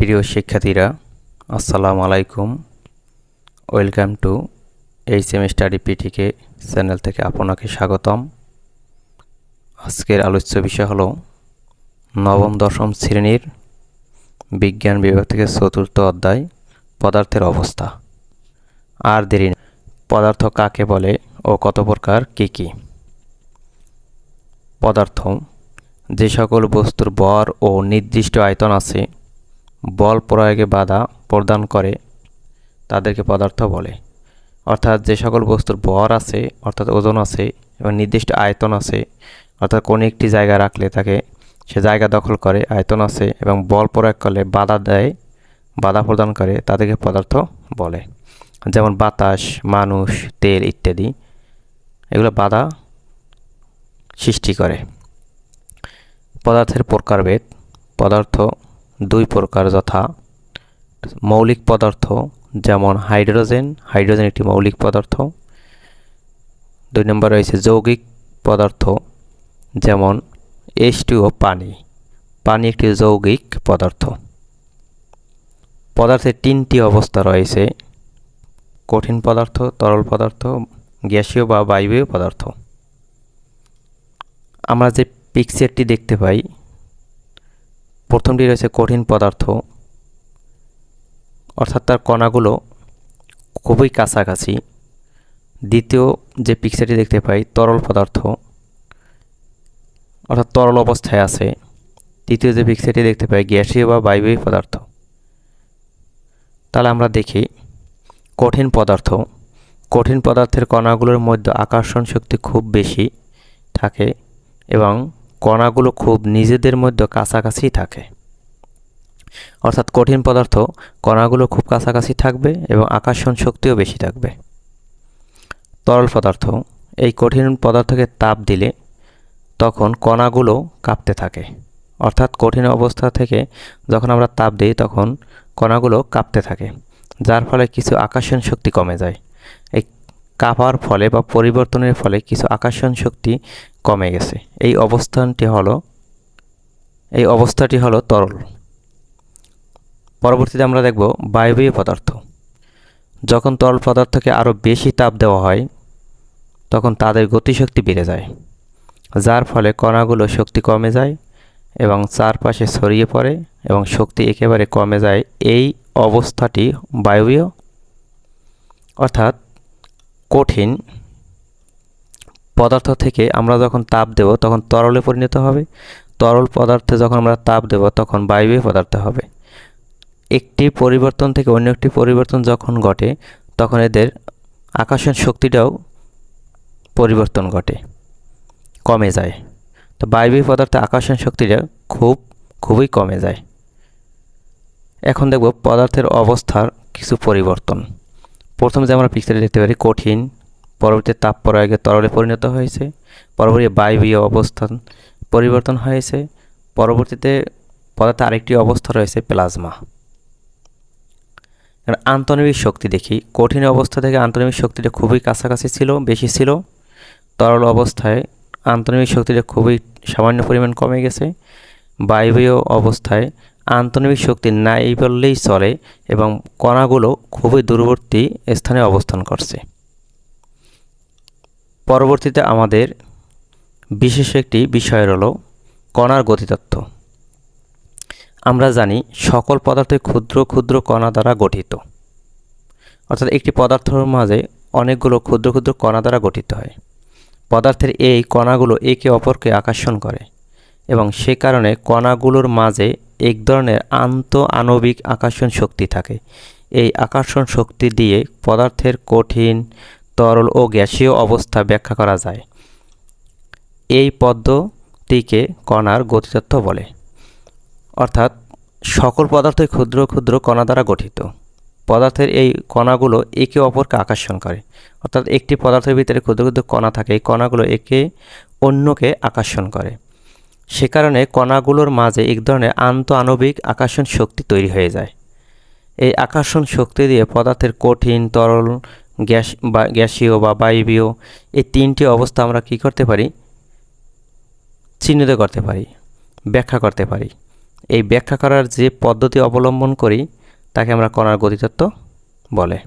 প্রিয় শিক্ষার্থীরা, আসসালামু আলাইকুম। Welcome to HM study PTK channel থেকে আপনাকে স্বাগতম। আজকের আলোচ্য বিষয় হলো নবম দশম শ্রেণীর বিজ্ঞান বিভাগ থেকে চতুর্থ অধ্যায় পদার্থের অবস্থা। আর দেরি নেই, পদার্থ কাকে বলে ও কত প্রকার কী কী? পদার্থ যে সকল বস্তুর ভর ও নির্দিষ্ট আয়তন আছে, বল প্রয়োগে বাধা প্রদান করে, তাদেরকে পদার্থ বলে। অর্থাৎ যে সকল বস্তুর ভর আছে অর্থাৎ ওজন আছে এবং নির্দিষ্ট আয়তন আছে, অর্থাৎ কোনো একটি জায়গা রাখলে তাকে সে জায়গা দখল করে, আয়তন আছে এবং বল প্রয়োগ করলে বাধা দেয়, বাধা প্রদান করে, তাদেরকে পদার্থ বলে। যেমন বাতাস, মানুষ, তেল ইত্যাদি, এগুলো বাধা সৃষ্টি করে। পদার্থের প্রকারভেদ। পদার্থ দুই প্রকার, যথা মৌলিক পদার্থ যেমন হাইড্রোজেন একটি মৌলিক পদার্থ। 2 নম্বর রয়েছে যৌগিক পদার্থ যেমন H2O পানি একটি যৌগিক পদার্থ। পদার্থের 3টি অবস্থা রয়েছে: কঠিন পদার্থ, তরল পদার্থ, গ্যাসীয় বা বায়বীয় পদার্থ। আমরা যে পিকচারটি দেখতে পাই, প্রথমটি রয়েছে কঠিন পদার্থ, অর্থাৎ তার কণাগুলো খুবই কাছাকাছি। দ্বিতীয় যে পিকচারটি দেখতে পাই তরল পদার্থ, অর্থাৎ তরল অবস্থায় আছে। তৃতীয় যে পিকচারটি দেখতে পাই গ্যাসীয় বা বায়বীয় পদার্থ। তাহলে আমরা দেখি কঠিন পদার্থের কণাগুলোর মধ্যে আকর্ষণ শক্তি খুব বেশি থাকে এবং কণাগুলো খুব নিজেদের মধ্যে কাছাকাছি থাকে। অর্থাৎ কঠিন পদার্থ কণাগুলো খুব কাছাকাছি থাকবে এবং আকর্ষণ শক্তিও বেশি থাকবে। তরল পদার্থ, এই কঠিন পদার্থকে তাপ দিলে তখন কণাগুলো কাঁপতে থাকে। অর্থাৎ কঠিন অবস্থা থেকে যখন আমরা তাপ দিই তখন কণাগুলো কাঁপতে থাকে, যার ফলে কিছু আকর্ষণ শক্তি কমে যায়। এই কাঁপার ফলে বা পরিবর্তনের ফলে কিছু আকর্ষণ শক্তি কমে গেছে। এই অবস্থাটি হলো তরল। পরবর্তীতে আমরা দেখব বায়বীয় পদার্থ। যখন তরল পদার্থকে আরও বেশি তাপ দেওয়া হয় তখন তাদের গতিশক্তি বেড়ে যায়, যার ফলে কণাগুলো শক্তি কমে যায় এবং চারপাশে ছড়িয়ে পড়ে এবং শক্তি একেবারে কমে যায়। এই অবস্থাটি বায়বীয়। অর্থাৎ কঠিন পদার্থ থেকে আমরা যখন তাপ দেব তখন তরলে পরিণত হবে, তরল পদার্থে যখন আমরা তাপ দেব তখন বায়বীয় পদার্থ হবে। একটি পরিবর্তন থেকে অন্য একটি পরিবর্তন যখন ঘটে তখন এদের আকর্ষণ শক্তিটাও পরিবর্তন ঘটে, কমে যায়। তো বায়বীয় পদার্থে আকর্ষণ শক্তিটা খুবই কমে যায়। এখন দেখব পদার্থের অবস্থার কিছু পরিবর্তন। প্রথমে যে আমরা পিকচারে দেখতে পারি কঠিন, পরবর্তীতে তাপ প্রয়োগে তরলে পরিণত হয়েছে, পরবর্তীতে বায়বীয় অবস্থান পরিবর্তন হয়েছে, পরবর্তীতে পদার্থে আরেকটি অবস্থা রয়েছে প্লাজমা। আন্তঃনৈমিক শক্তি দেখি। কঠিন অবস্থা থেকে আন্তঃনৈমিক শক্তিটা খুবই কাছাকাছি ছিল, বেশি ছিল। তরল অবস্থায় আন্তঃনৈমিক শক্তিটা খুবই সামান্য পরিমাণ কমে গেছে। বায়বীয় অবস্থায় আন্তঃনৈমিক শক্তি নাই বললেই চলে এবং কণাগুলো খুবই দূরবর্তী স্থানে অবস্থান করছে। পরবর্তীতে আমাদের বিশেষ একটি বিষয় হলো কণার গতিতত্ত্ব। আমরা জানি সকল পদার্থ ক্ষুদ্র ক্ষুদ্র কণা দ্বারা গঠিত। অর্থাৎ একটি পদার্থের মাঝে অনেকগুলো ক্ষুদ্র ক্ষুদ্র কণা দ্বারা গঠিত হয়। পদার্থের এই কণাগুলো একে অপরকে আকর্ষণ করে এবং সে কারণে কণাগুলোর মাঝে এক ধরনের আন্তঃআণবিক আকর্ষণ শক্তি থাকে। এই আকর্ষণ শক্তি দিয়ে পদার্থের কঠিন, তরল ও গ্যাসীয় অবস্থা ব্যাখ্যা করা যায়। এই পদ্ধতিকে কণার গতিতত্ত্ব বলে। অর্থাৎ সকল পদার্থই ক্ষুদ্র ক্ষুদ্র কণা দ্বারা গঠিত। পদার্থের এই কণাগুলো একে অপরকে আকর্ষণ করে। অর্থাৎ একটি পদার্থের ভিতরে ক্ষুদ্র ক্ষুদ্র কণা থাকে, এই কণাগুলো একে অন্যকে আকর্ষণ করে। সে কারণে কণাগুলোর মাঝে এক ধরনের আন্তঃআণবিক আকর্ষণ শক্তি তৈরি হয়ে যায়। এই আকর্ষণ শক্তি দিয়ে পদার্থের কঠিন, তরল, গ্যাসীয় বা বায়বীয় এই 3টি অবস্থা আমরা কী করতে পারি? চিহ্নিত করতে পারি, ব্যাখ্যা করতে পারি। এই ব্যাখ্যা করার যে পদ্ধতি অবলম্বন করি তাকে আমরা কণার গতিতত্ত্ব বলে।